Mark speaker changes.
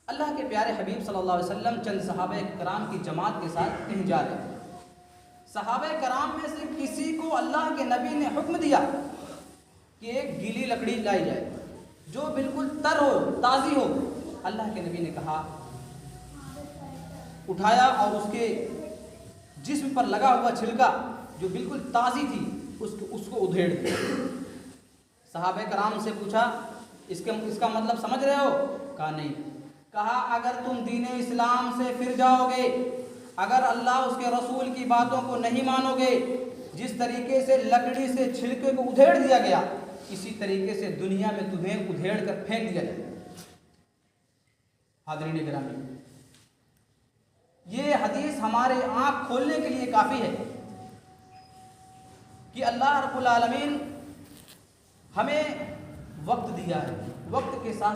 Speaker 1: अल्लाह के प्यारे हबीब सल्लल्लाहु अलैहि वसल्लम चंद सहाबा कराम की जमात के साथ कहीं जा रहे थे। सहाबा कराम में से किसी को अल्लाह के नबी ने हुक्म दिया कि एक गीली लकड़ी लाई जाए जो बिल्कुल तर हो, ताज़ी हो। अल्लाह के नबी ने कहा, उठाया और उसके जिस्म पर लगा हुआ छिलका जो बिल्कुल ताज़ी थी उसको उधेड़ दिया। सहाबा कराम से पूछा, इसका मतलब समझ रहे हो? कहा नहीं। कहा, अगर तुम दीन इस्लाम से फिर जाओगे, अगर अल्लाह उसके रसूल की बातों को नहीं मानोगे, जिस तरीके से लकड़ी से छिलके को उधेड़ दिया गया, इसी तरीके से दुनिया में तुम्हें उधेड़ कर फेंक दिया जाए। हाज़रीन गिरामी, ये हदीस हमारे आँख खोलने के लिए काफ़ी है कि अल्लाह रब्बुल आलमीन हमें वक्त दिया है, वक्त के साथ